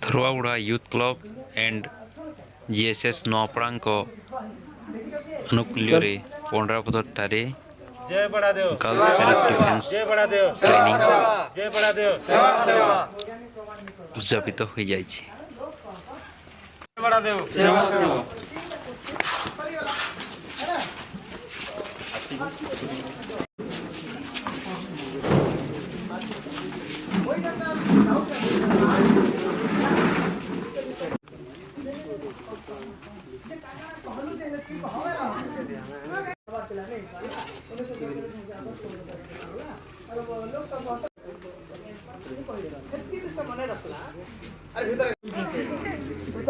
थरुआगुड़ा youth club and GSS Naupada अनुकूल्य पंडरापद ठारे गर्ल्स सेल्फ डिफेन्स ट्रेनिंग उद्यापित हो जाइए।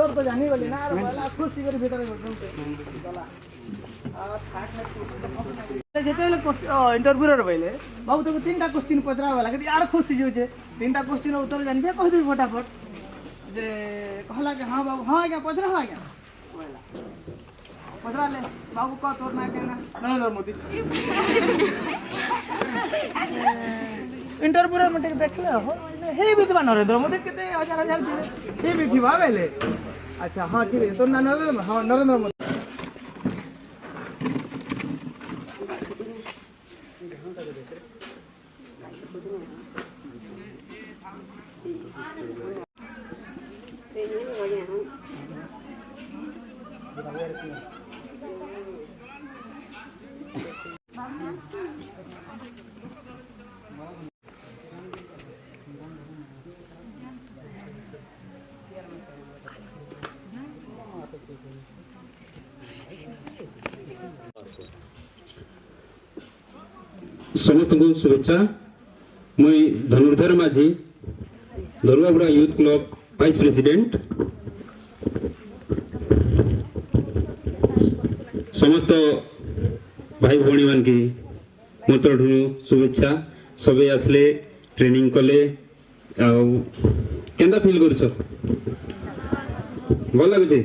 तो जानी वाली ना खुश भर भीतर इंटरव्यू पहले बाबू तो तीन क्वेश्चन पचरा वाला कि यार खुश हो तीन क्वेश्चन उत्तर जानी कह देवी फटाफट जे कहला कि हाँ बाबू हाँ आज्ञा पचरा हाँ आज्ञा पचरा ले बाबू कह तोर ना कहना नरेंद्र मोदी इंटरव्यू में देखले हो हे भी तो नरेंद्र मोदी कितने हजार हजार हे भी थी भावेले। अच्छा हाँ ठीक है तो नरेंद्र हाँ नरेंद्र मोदी समस्त को शुभेच्छा। मुई धनुर्धर माझी धरुआगुड़ा यूथ क्लब वाइस प्रेसिडेंट समस्त भाई भौणी मान की मोर तरफ शुभेच्छा। सबे आसले ट्रेनिंग कले केंदा फील करछ भल लगुचे।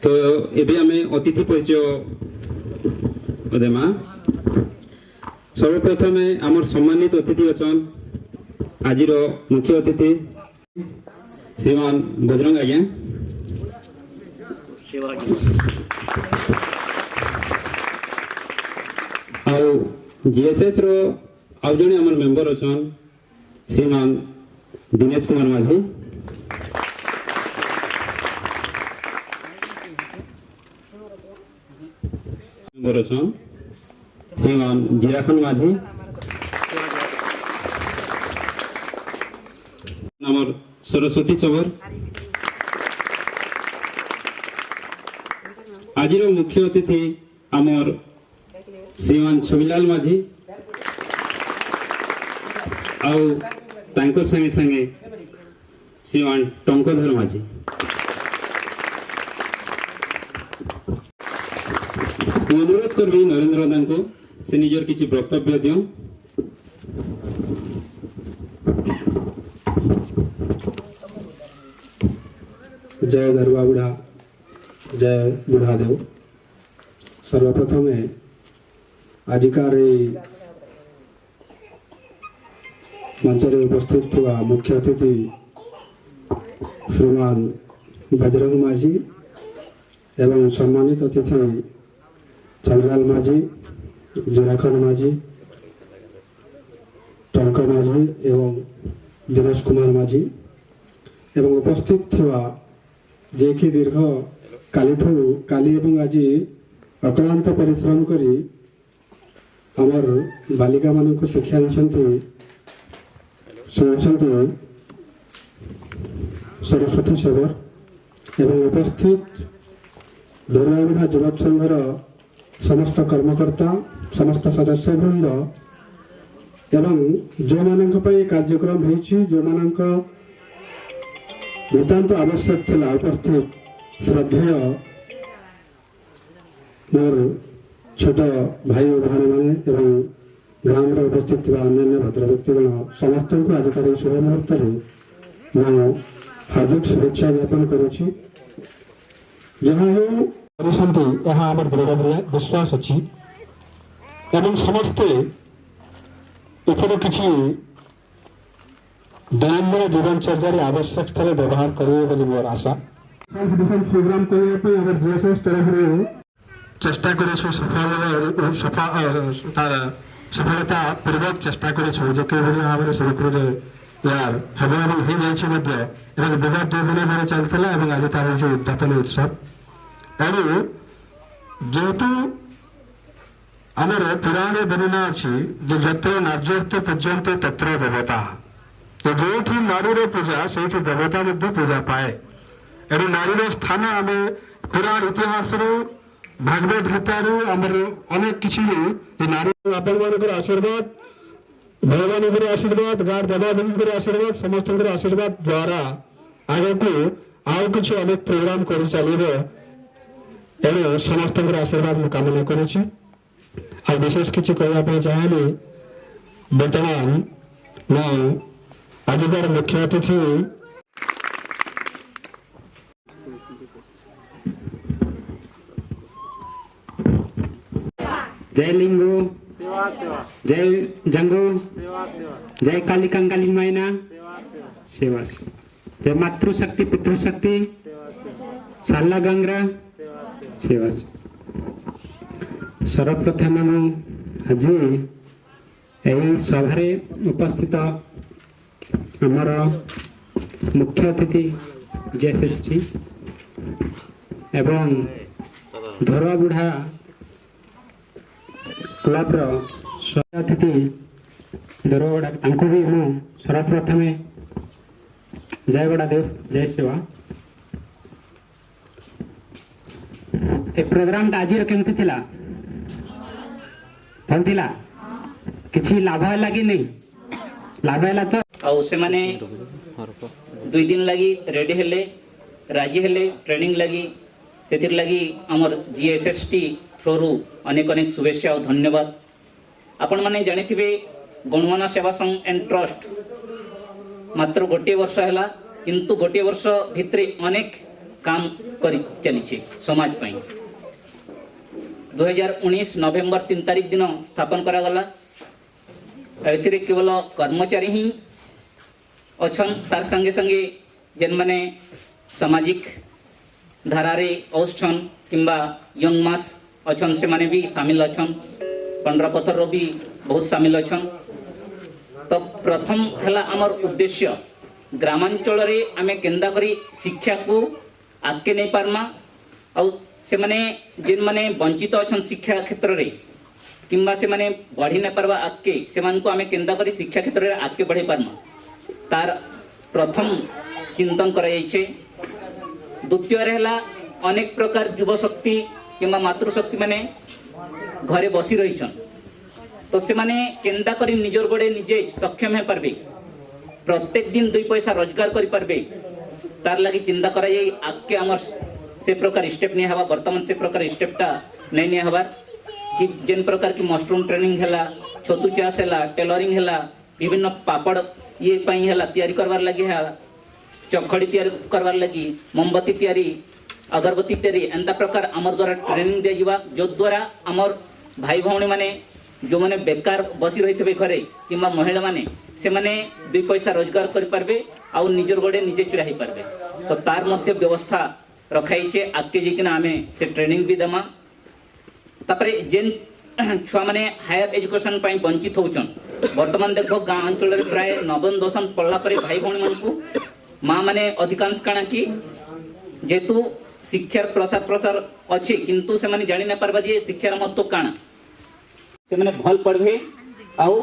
तो एबे आमे अतिथि परिचय देमा। सर्वप्रथम आमर सम्मानित अतिथि अच्छा आज मुख्य अतिथि श्रीमान बजरंग आज्ञा जीएसएस रो आउ जने आमर मेंबर अच्छा श्रीमान दिनेश कुमार माझी मेंबर अच्छा श्रीमान जिराखन माझी नमर सरस्वती सबर आज मुख्य अतिथि आमर श्रीमान छविलाल माझी आउ तांकर संगे संगे श्रीमान टंकधर माझी। अनुरोध करबी नरेंद्र प्रधान को से निजर किसी वक्तव्य दियो। जय धरुआ बुढ़ा जय बुढ़ा देव। सर्वप्रथम आजिकार मंच उपस्थित थी मुख्य अतिथि श्रीमान बजरंग माझी एवं सम्मानित अतिथि छविलाल माझी जिराखन माझी टंक माझी एवं दिनेश कुमार माझी एवं उपस्थित थिवा जे कि दीर्घ काली एवं आज अक्लांत परिश्रम करी आमर बालिका मान को शिक्षा शुणुंट सरस्वती सबर एवं उपस्थित धरुआगुड़ा युवक संघर समस्त कर्मकर्ता समस्त सदस्य वृंद एवं जो मानक कार्यक्रम होइछि जो मानक नितांत आवश्यक थिला उपस्थित श्रद्धेय मोर छोट भाई और भाई माने एवं ग्राम रे उपस्थित अन्य भद्र व्यक्तिगण समस्त को आज शुभ मुहूर्त हार्दिक शुभेच्छा ज्ञापन करुछि। जहाँ आम दृढ़ विश्वास अच्छी एवं समस्ते एथर किसी दैनंदिन जीवनचर्या आवश्यक स्थले व्यवहार करेंगे बोली मोर आशा। सेल्फ डिफेन्स प्रोग्राम करने पे अगर जीएसएस तरफ चेष्टा करेछु सफलता पूर्वक चेष्टा करेछु जे के भली भाव सुरक्षित यार हेबो एवं हे जाइछि मध्य एवं विगत 2 दिन धरि चलतला एवं आज तार जो उद्यापन उत्सव एवं जेतु आमर पुराण वर्णना अछि जे जत्र नार्यत्व पर्यंत तत्र देवता तो जो नारी पूजा से देवता मध्य पूजा पाए एवं नारी स्थान आम पुराण इतिहास भागवत गीतारू आमर अनेक किसी नारी आपण मान आशीर्वाद भगवान आशीर्वाद गाड़ देवादेवी आशीर्वाद समस्त आशीर्वाद द्वारा आगे को आउ कि अनेक प्रोग्राम कर चलो एवं समस्त आशीर्वाद मैं कामना करुच्ची आ विशेष किसी कहवाई चाहे बर्तमान मैं आजिकार मुख्य अतिथि जय लिंगो जय जंगो जय काली कंकाली मायना सेवा जय मातृशक्ति पितृशक्ति साला गंगरा सेवा सर्वप्रथम आज यही सभा उपस्थित आमर मुख्य अतिथि जेएसएसटी एवं धरवा बुढ़ा क्लब अतिथि धरवा भी मु सर्वप्रथम जय बड़ादेव जय सेवा ए प्रोग्राम आज केमती थिला भल थिला किछि लाभ है कि नहीं लाभ है तो आउ से माने 2 दिन लगी रेडी हेले राजी हेले ट्रेनिंग लगी सेतिर लगी हमर जीएसएसटी थ्रू अनेक अनेक शुभेच्छा और धन्यवाद। आपण माने जानिथिबे गणमाना सेवा संघ एंड ट्रस्ट मात्र गोटे वर्ष हैला किंतु गोटे वर्ष भितरे अनेक काम करि चलिछे समाज पई। 2019 नवेम्बर 3 तारिख दिन स्थापन करा गला। एथिरे केवल कर्मचारी ही अछन तार संगे संगे जेन माने सामाजिक धारारे औषण किंबा यंग मास अछन से माने भी शामिल अछन पंडरापथर रो भी बहुत शामिल अछन। तो प्रथम हला हमर उद्देश्य ग्रामांचल रे आमे केंदा करी शिक्षा को आगे नहीं पारमा और से माने जेन माने वंचित अछन शिक्षा क्षेत्र रे किंबा से माने बढ़ी नहीं पारवा आगे से मान को आमे केंदा करी शिक्षा क्षेत्र रे आगे बढ़ी पारमा तार प्रथम चिंतन करा जाइछे। द्वितीय रहला अनेक प्रकार युवा शक्ति किंबा मातृशक्ति माने घरे बसी रहीछन तो से माने केंदा करी निजर गोड़े निजे सक्षम है पारबे प्रत्येक दिन 2 पैसा रोजगार करि पारबे तार लगी चिंता करा जाई आके हमर से प्रकार स्टेप नहीं हवा वर्तमान से प्रकार स्टेपटा नहीं हबार कि जेन प्रकार की मशरूम ट्रेनिंग हैला छतु चाष हैला टेलरिंग हैला विभिन्न पापड़ ये पई हैला तैयारी करवार लगी है चखड़ी तैयारी करवार लगी मोमबत्ती तैयारी अगरबत्ती तैयारी एंता प्रकार आमर द्वारा ट्रेनिंग दे जिवा जो द्वारा आमर भाई भौणी माने जो माने बेकार बसी रही थे घरे किंबा महिला माने से माने 2 पैसा रोजगार कर पारबे आ निजर गोड़े निजे चिड़ा ही पारबे तो तार मध्य व्यवस्था रखाई छे आके जितना आमे से ट्रेनिंग भी देमा तापरे जेन छुआ माने हायर एजुकेशन पई वंचित होचन वर्तमान देखो गां अंचल रे प्राय नवम दशम पढ़ला परे भाई भौणी मन को मां माने अधिकांश काना की जेतु शिक्षार प्रसार प्रसार अच्छे किंतु से माने जानि न पारबा जे शिक्षार महत्व काना से माने भल पढ़बे आउ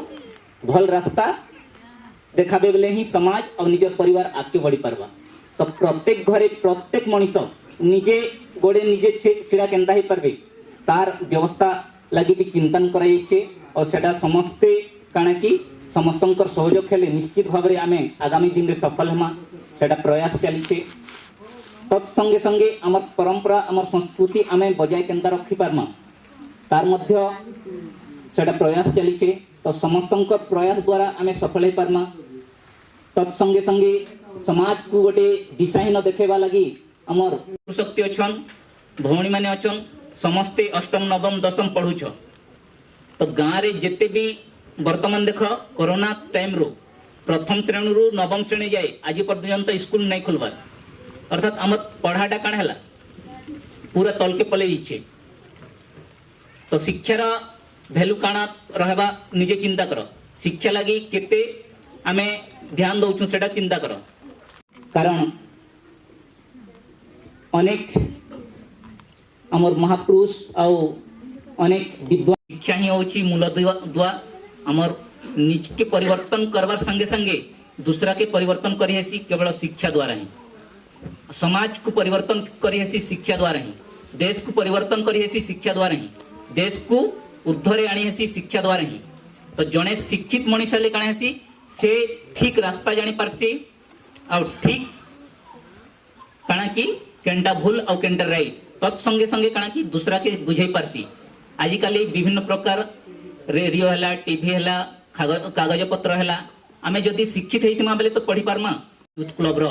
भल रास्ता देखाबे बेले ही समाज और निजर परिवार आगे बढ़ी पारबा। तो प्रत्येक घरे प्रत्येक मनीष निजे गोड़े निजे छिड़ा केंदा ही पारबे तार व्यवस्था लगी भी चिंतन कराई छे और सेटा समस्ते काना की समस्तंकर सहयोग खेले निश्चित भाव में आमे आगामी दिन रे सफल हेमा सेटा प्रयास चली छे। तत्संगे संगे आमर परंपरा आमर संस्कृति आमे बजाय केंदा रखी पारमा तार मध्य सेटा प्रयास चली छे। तो समस्तंकर प्रयास द्वारा आमे सफल हे पारमा। तत्संगे संगे समाज को गोटे दिशाहीन देखेबा लगी आमर शक्ति अछन भौणी माने अछन समस्ते अष्टम नवम दशम पढ़ुछ। तो गाँव रे जेते भी वर्तमान देख कोरोना टाइम रो प्रथम श्रेणी रु नवम श्रेणी जाए आज पर्यंत स्कूल नहीं खुलबार अर्थात आम पढ़ाटा काण है पूरा तल के पले जाइए। तो शिक्षार भैल्यू काण रहबा निजे चिंता कर शिक्षा लगी केते आमे ध्यान दौचु सेटा चिंता कर कारण अनेक आमर महापुरुष आउ अनेक विद्वान शिक्षा ही होची मूलदुआ आमर निज के परिवर्तन करवार संगे संगे दूसरा के परिवर्तन करी हेसी केवल शिक्षा द्वारा ही समाज को परिवर्तन करी हेसी शिक्षा द्वारा ही देश को परिवर्तन करी हेसी शिक्षा द्वारा ही देश को ऊर्ध्वरे आनी हेसी शिक्षा द्वारा ही। तो जड़े शिक्षित मनीष हेले काण हेसी से ठीक रास्ता जानी पारसी आ ठीक काण कि केनटा भूल आ केनटा राइट तत्संगे संगे काण कि दूसरा के बुझाई पारसी। आजिकाली विभिन्न प्रकार रेडियो है टीवी है कागज पत्र है आमे जदि शिक्षित होइतिमा बेले तो पढ़ी पारमा। यूथ क्लब रो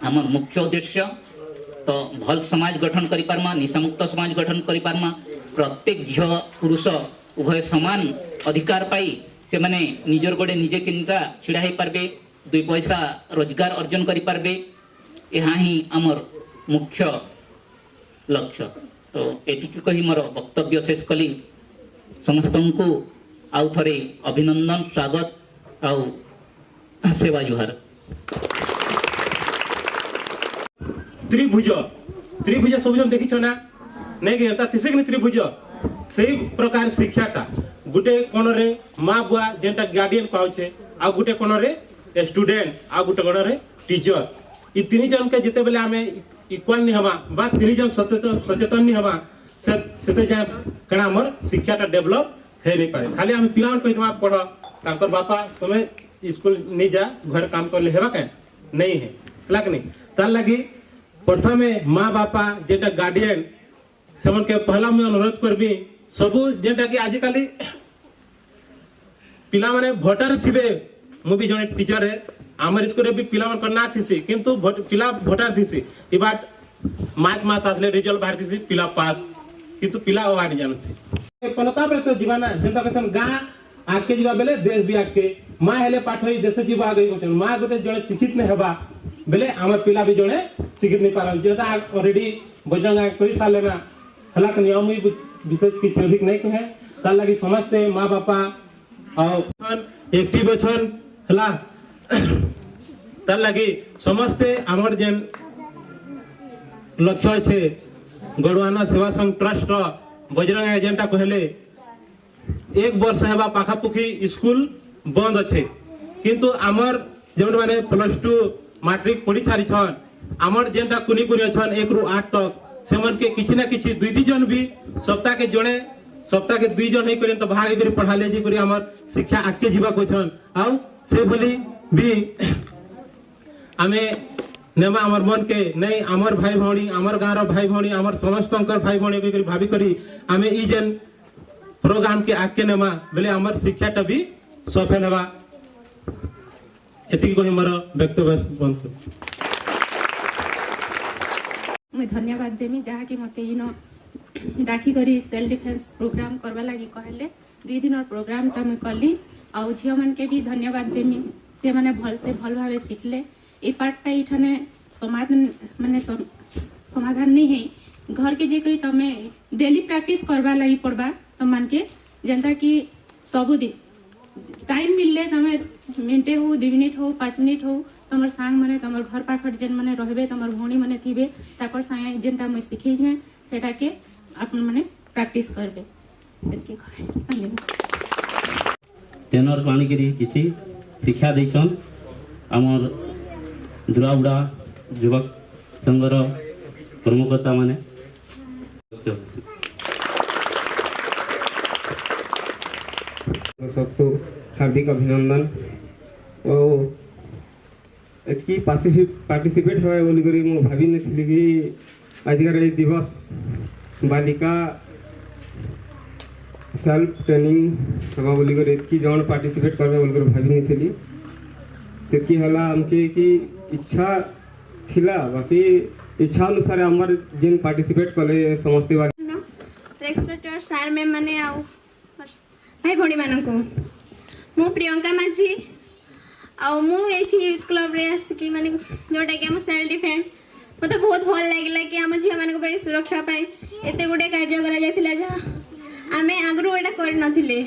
हमर मुख्य उद्देश्य तो भल समाज गठन करि पारमा निशामुक्त समाज गठन करि पारमा प्रत्येक झ पुरुष उभय समान अधिकार पाई से माने निजर गोड़े निजे चिंता छिड़ा ही पारबे दुई पैसा रोजगार अर्जन करि पारबे यहाँ ही आमर मुख्य लक्ष्य। तो एटी कही मोर वक्तव्य शेष कली समस्त को आउ थरे अभिनंदन स्वागत आउ सेवा जुहार। त्रिभुज त्रिभुज सब जन देखी ना नहीं कि एंता थिसे कि त्रिभुज सही प्रकार शिक्षाटा गुटे कोण रे माँ बुआ जेनटा गार्डियन पाउछे आ गुटे कोण रे स्टूडेंट आ गुटे कोण रे टीचर ई तीन जन के जिते बेले आमे इक्वल नहीं हवा बा तीन जन सचेतन नहीं हवा सेते जा कणा हमर शिक्षाटा डेवलप हे नहीं पारे खाली हम पिला मन कहितमा पढ़ ताकर बापा तुमे स्कूल नहीं जा घर काम कर ले हेबा के नहीं है लाग नहीं तार लगी प्रथमे माँ बापा जेटा गार्डियन सेमन के पहला मैं अनुरोध करबी सबू जेटा कि आजिकाली पिला माने भोटर थिबे मु भी जने टीचर है आमर स्कूल भी पिला मन ना थिसी किंतु पिला भोटर थिसी ई बात मार्च मास आसले रिजल्ट बाहर थिसी पिला पास किंतु पिला ओ आनी जानथि पलता बेले तो जीवाना जेंता कसन गा आके जीवा बेले देश भी आके मां हेले पाठ होई देश जीवा आगे गोचन मां गोटे जने शिक्षित ने हेबा बेले आम पिला भी जने शिक्षित नहीं पारन जेता ऑलरेडी बजंगा कोई साले ना हला के नियम ही विशेष किछ अधिक नहीं कहे तार लागि समस्त मां बापा और एक्टिव छन हला तार लगी समस्ते आमर जेन लक्ष्य छे गड़वाना सेवा संघ ट्रस्ट बजरंग एजेंटा कहले एक वर्ष हेबा पाखापुखी स्कूल बंद अच्छे किंतु आमर जो माने +2 मैट्रिक पढ़ी सारी छन आमर जेनटा कुनी कुनी छन 1 रु 8 तक सेमन के किछि ना किछि दुई दी जन भी सप्ताह के जणे सप्ताह के दुई जन हे करें तो भाग करी पढ़ा ले जी करी हमर शिक्षा आके जीवा को छन आउ से बोली भी आमे नेमा हमर मन के नहीं हमर भाई भौणी हमर गाँव भाई भौणी हमर समस्तंकर भाई भौणी करी भाभी करी आमे ई जेन प्रोग्राम के आके नेमा बेले हमर शिक्षाटा भी सफल हेबा एति कोही मोर व्यक्तिगत बंद मैं धन्यवाद देमी जहाँ कि मते इनो डाकी करी सेल्फ डिफेंस प्रोग्राम करवा लगी कहले 2 दिन प्रोग्राम ता मैं कली आउ झियो मन के भी धन्यवाद देमी से माने भल से भल भावे सिखले ए पार्टटा इठाने समाधान नहीं है घर के जे करी तमे डेली प्रैक्टिस करवा लगी पड़बा तो मान के जनता कि सबुदिन टाइम मिलले तमे मिनटे हो 2 मिनट हो 5 मिनट हो तमर सांग माने तमर घर पाखर जेन माने रहबे तमर भौणी माने थिबे ताकर सांगे जेनटा मैं सिखै जे सेटा के आपन माने प्रैक्टिस करबे एतके कहे धन्यवाद। टेनर पाणीगिरी किछि शिक्षा दैछन हमर दुराउडा युवक संघर कर्मकर्ता माने सबको हार्दिक अभिनंदन और एतकी पार्टिसिपेट होए बोली करी मु भाभी नथिली कि आजकार ए दिवस बालिका सेल्फ ट्रेनिंग हवा बोली करी एतकी जण पार्टिसिपेट करबे बोली करी भाभी नथिली सेतकी हला हमके कि इच्छा थिला बाकी इच्छा अनुसार हमर जिन पार्टिसिपेट कले समस्त रेस्पेक्टेड सर मैम माने आउ भाई भौणी माननको मु प्रियंका माझी आउ मु एठी यूथ क्लब रे आसिकी माने जोटा कि हम सेल्फ डिफेंस मते बहुत भल लागिला कि हम झिया मानक पे सुरक्षा पाई एते गुडे कार्य करा जायतिला जा आमे आगरु एटा कर नथिले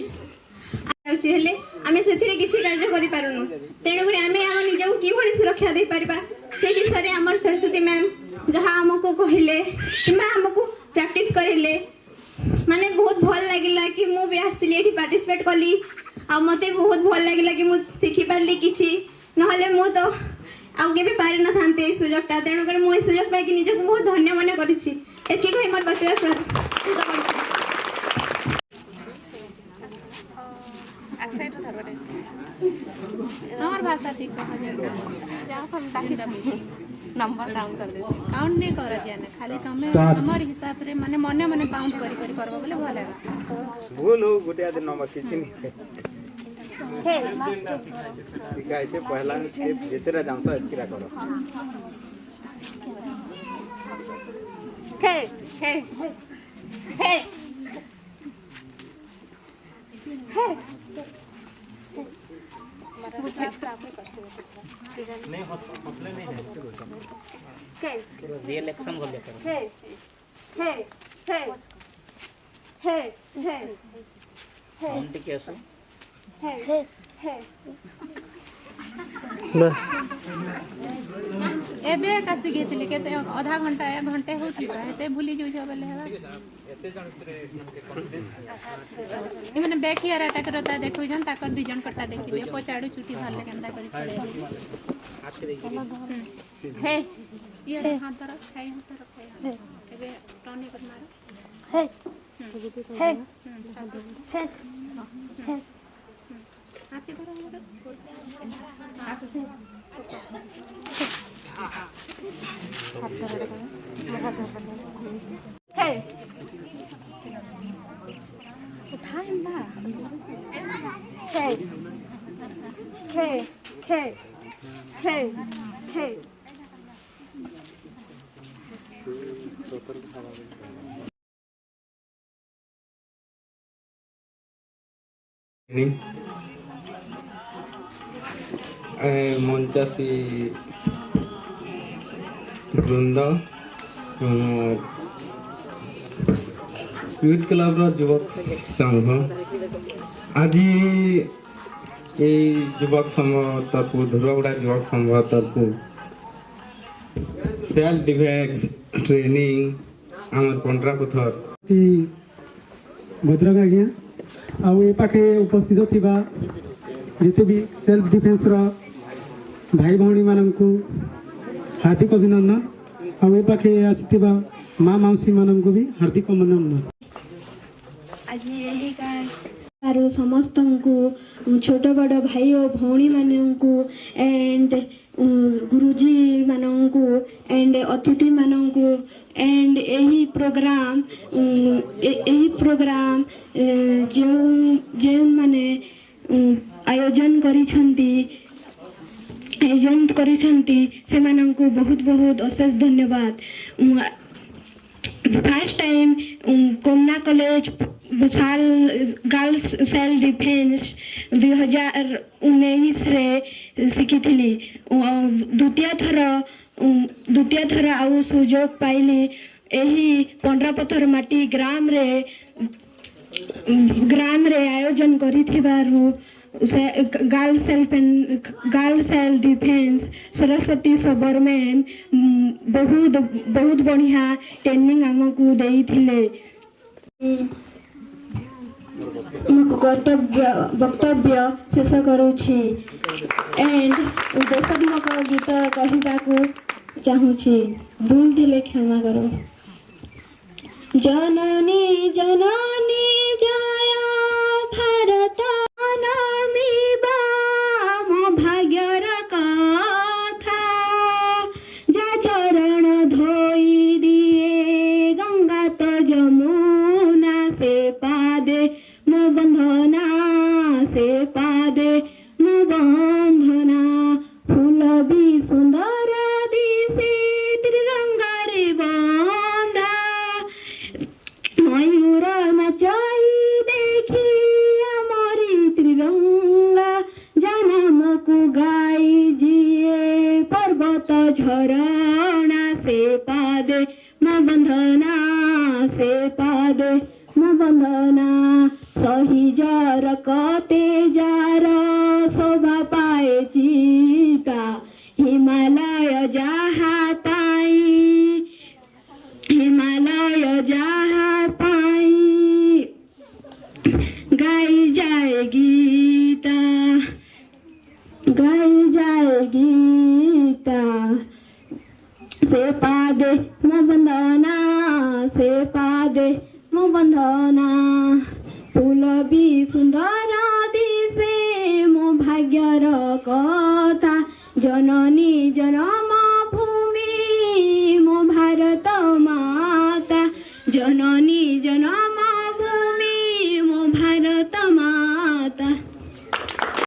आछि हेले आमे सेथिरे किछि कार्य करि पारुनु तेणु करी आमे हम निजो कि भली सुरक्षा दे परिबा से विषय रे हमर सरस्वती मैम जहां हमको कहिले किमा हमको प्रैक्टिस करिले माने बहुत भल लागिला कि मु भी आसिली एठी पार्टिसिपेट कली आ मते बहुत भल लागिला कि मु सिखि पारली किछि नहले मु तो आउ के भी पारि न थानते ए सुजोगटा तेणु कर मु ए सुजोग पाइ कि निजको बहुत धन्य मने करिछि एकी कहि मोर बतवा एक्साइट थरबटे हमर भाषा ठीक कह जा हम ताकि नंबर डाउन कर दे काउंट नहीं कर दिया ना खाली तमे हमर हिसाब रे माने मने मने काउंट करी करी करबो बोले भल है भूल हो गुटिया दिन नंबर किछि नहीं हे मास्टर ठीक है जे पहला के बेचरा डांस किरा करो हे हे हे हे नहीं हौसले नहीं है रियल एक्शन कर लेते हे हे हे हे हे साउंड के असो हे हे हे एबे कासी गेथिले केते आधा घंटा 1 घंटे होती एते भूली जो छ बोले हवा एते जण कॉन्फिडेंस ए माने बैक हियर अटैक रहता देखो जन ताकर दि जण कट्टा देखिले पचाड़ू चुटी धारले केंदा करी हाथ से देखिए हे ये हाथ तरफ खाई हाथ तरफ खाई एबे टर्न कर मारो हे हे हे हे हाथी पर हे उठाए ना हे हे हे हे हे मंचासी बृंद यूथ क्लब युवक संघ आज युवक संघ तरफ धुरगुड़ा युवक संघ तरफ सेल्फ डिफेंस ट्रेनिंग आम पंडरापुथर भद्रक आज्ञा आउ ए पाखे उपस्थित थिबा जिते भी सेल्फ डिफेन्स भाई भौणी मानू हार्दिक अभिनंदन आउ ए पाखे आसिथिबा माँ मौसी मानू भी हार्दिक अभिनंदन आज यही कार समस्त को छोट बड़ भाई और भौणी मानू एंड गुरुजी मानू एंड अतिथि मानू एंड यही प्रोग्राम जो माने आयोजन करिछंती से मानू बहुत बहुत अशेष धन्यवाद। First time Komna college girls self defence 2019 रे शिखी द्वितीय थर आउ सुजोग पाइली यही पंडरापथर माटी ग्राम रे आयोजन करिथिबारु गर्ल्स सेल्फ डिफेन्स सरस्वती सबर मैम बहुत बढ़िया ट्रेनिंग आमको देइथिले। वक्तव्य शेष करुछि एंड देशभक्त गीत कहबाकू चाहूछि भूल दिले क्षमा करो। जननी जननी जय भारत नामिबा मो भाग्यर कथा जा चरण धोई दिए गंगा तो जमुना से पादे मो बंधना से पादे मो बंधना फूल भी सुंदर दिसे त्रिरंगा रे बंदा मयूर नचाई স্রোত ঝরଣା সে পাদে মো বন্ধনা সে পাদে মো বন্ধনা সহি যার কতে যার শোভা পায়ে চিতা হিমালয় যাহা পাই হিমালয় যাহা পাই গাই যায় গীতা গাই যায় গীতা সে পাদে মো বন্দনা সে পাদে মো বন্দনা ফুল বি সুন্দর দিশে মো ভাগ্যর কথা জননী জনম